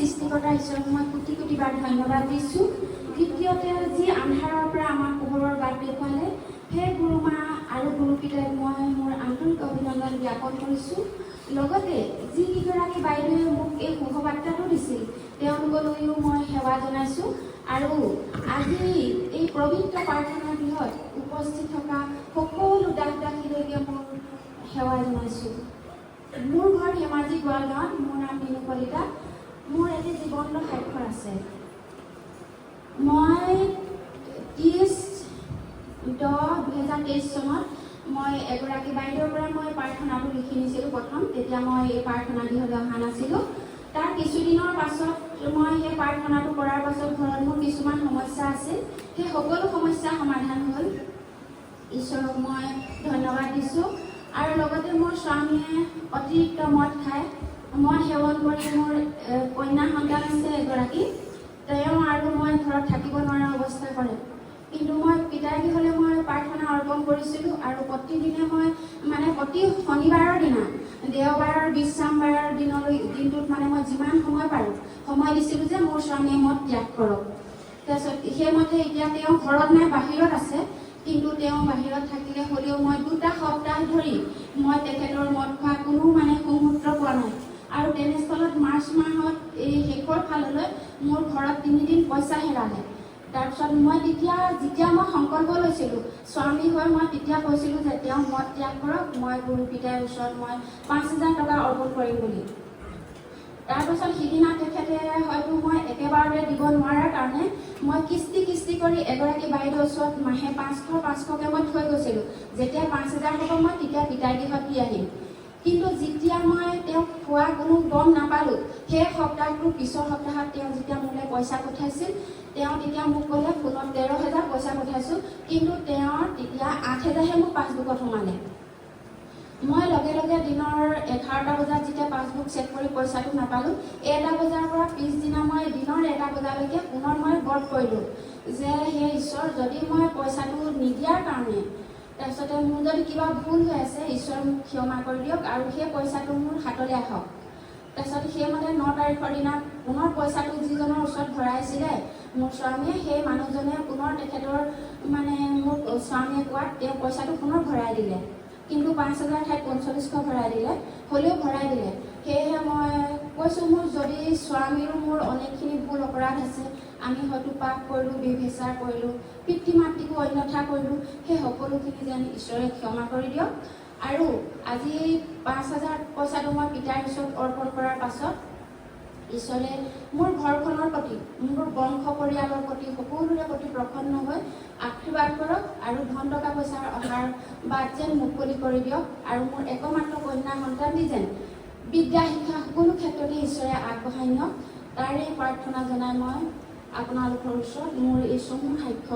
সৃষ্টিকৰ্তা ঈশ্বৰক মই কোটি কোটি বাৰ ধন্যবাদ দিছোঁ। দ্বিতীয়তে যি আন্ধাৰৰ পৰা আমাক পোহৰৰ বাট দেখুৱালে সেই গুৰু মা আৰু গুৰু পিতাক মই মোৰ আন্তৰিক অভিনন্দন জ্ঞাপন কৰিছোঁ। লগতে যিকেইগৰাকী বাইদেৱে মোক এই শুভবাৰ্তাটো দিছিল তেওঁলোকলৈও মই সেৱা জনাইছোঁ। আৰু আজি এই পবিত্ৰ প্ৰাৰ্থনা গৃহত উপস্থিত থকা সকলো দাস দাসীলৈকে মোৰ সেৱা জনাইছোঁ। মোৰ ঘৰ ধেমাজি গোৱালগাঁৱত। মোৰ নাম মিনু কলিতা। মোৰ এটি জীৱন্ত স্বাক্ষৰ আছে। মই 30/10/2023 চনত মই এগৰাকী বাইদেউৰ পৰা মই প্ৰাৰ্থনাটো লিখি নিছিলোঁ প্ৰথম। তেতিয়া মই এই প্ৰাৰ্থনা গৃহলৈ অহা নাছিলোঁ। তাৰ কিছুদিনৰ পাছত মই সেই প্ৰাৰ্থনাটো কৰাৰ পাছত ঘৰত মোৰ কিছুমান সমস্যা আছিল। সেই সকলো সমস্যা সমাধান হ'ল। ঈশ্বৰক মই ধন্যবাদ দিছোঁ। আৰু লগতে মোৰ স্বামীয়ে অতিৰিক্ত মদ খায়। মদ সেৱন কৰি মোৰ কন্যা সন্তান আছে এগৰাকী। তেওঁ আৰু মই ঘৰত থাকিব নোৱাৰা অৱস্থা কৰে। কিন্তু মই পিতাৰ গৃহলৈ মই প্ৰাৰ্থনা অৰ্পণ কৰিছিলোঁ। আৰু প্ৰতিদিনে মই প্ৰতি শনিবাৰৰ দিনা, দেওবাৰৰ বিশ্ৰামবাৰৰ দিনটোত মই যিমান সময় পাৰোঁ সময় দিছিলোঁ যে মোৰ স্বামীয়ে মদ ত্যাগ কৰক। তাৰপিছত সেইমতে এতিয়া তেওঁ ঘৰত নাই, বাহিৰত আছে। কিন্তু তেওঁ বাহিৰত থাকিলে হ'লেও মই 2টা সপ্তাহ ধৰি মই তেখেতৰ মদ খোৱা কোনো সুমূত্ৰ পোৱা নাই। আৰু তেনেস্থলত মাৰ্চ মাহত এই শেষৰ ফাললৈ মোৰ ঘৰত 3 দিন পইচা হেৰালে। তাৰপিছত মই যেতিয়া মই সংকল্প লৈছিলোঁ স্বামী হৈ, মই তেতিয়া কৈছিলোঁ যে তেওঁ মদ ত্যাগ কৰক, মই গুৰু পিতাৰ ওচৰত মই 5,000 টকা অৰ্পণ কৰিম বুলি। তাৰপাছত সিদিনা তেখেতে হয়তো মই একেবাৰতে দিব নোৱাৰাৰ কাৰণে মই কিস্তি কৰি এগৰাকী বাইদেউৰ ওচৰত মাহে 500-500কৈ মই থৈ গৈছিলোঁ। যেতিয়া 5,000 হ'ব মই তেতিয়া পিতাৰ গৃহত দি আহিম। কিন্তু যেতিয়া মই তেওঁক খোৱা কোনো গম নাপালোঁ, সেই সপ্তাহটোৰ পিছৰ সপ্তাহত তেওঁ যেতিয়া মোলৈ পইচা পঠাইছিল, তেওঁ তেতিয়া মোক ক'লে ফোনত 13,000 পইচা পঠাইছোঁ। কিন্তু তেওঁৰ তেতিয়া 8,000হে মোক পাছবুকত সোমালে। মই লগে লগে দিনৰ 11টা বজাত যেতিয়া পাছবুক চেক কৰি পইচাটো নাপালোঁ, 1টা বজাৰ পৰা পিছদিনা মই দিনৰ 1টা বজালৈকে পুনৰ মই ব্ৰত কৰিলোঁ যে হে ঈশ্বৰ, যদি মই পইচাটো নিদিয়াৰ কাৰণে তাৰপিছতে মোৰ যদি কিবা ভুল হৈ আছে, ঈশ্বৰ মোক ক্ষমা কৰি দিয়ক আৰু সেই পইচাটো মোৰ হাতলৈ আহক। তাৰপিছত সেইমতে 9 তাৰিখৰ দিনা পুনৰ পইচাটো যিজনৰ ওচৰত ভৰাইছিলে মোৰ স্বামীয়ে, সেই মানুহজনে পুনৰ তেখেতৰ মোৰ স্বামীয়ে কোৱাত তেওঁ পইচাটো পুনৰ ভৰাই দিলে। কিন্তু 5,000 ঠাইত 4500 ভৰাই দিলে, হ'লেও ভৰাই দিলে। সেয়েহে মই কৈছোঁ, মোৰ যদি স্বামীৰো মোৰ অনেকখিনি ভুল অপৰাধ আছে, আমি হয়তো পাপ কৰিলোঁ, ব্যভিচাৰ কৰিলোঁ, পিতৃ মাতৃকো অন্যথা কৰিলোঁ, সেই সকলোখিনি যেন ঈশ্বৰে ক্ষমা কৰি দিয়ক। আৰু আজি 5,000 পইচাটো মই পিতাৰ ওচৰত অৰ্পণ কৰাৰ পাছত ঈশ্বৰে মোৰ ঘৰখনৰ প্ৰতি, মোৰ বংশ পৰিয়ালৰ প্ৰতি, সকলোৰে প্ৰতি প্ৰসন্ন হৈ আশীৰ্বাদ কৰক আৰু ধন টকা পইচাৰ অহাৰ বাট যেন মুকলি কৰি দিয়ক। আৰু মোৰ একমাত্ৰ কন্যা সন্তানটি যেন বিদ্যা শিক্ষা সকলো ক্ষেত্ৰতে ঈশ্বৰে আগবঢ়াই নিয়ক, তাৰে প্ৰাৰ্থনা জনাই মই আপোনালোকৰ ওচৰত মোৰ এই চমু সাক্ষ্য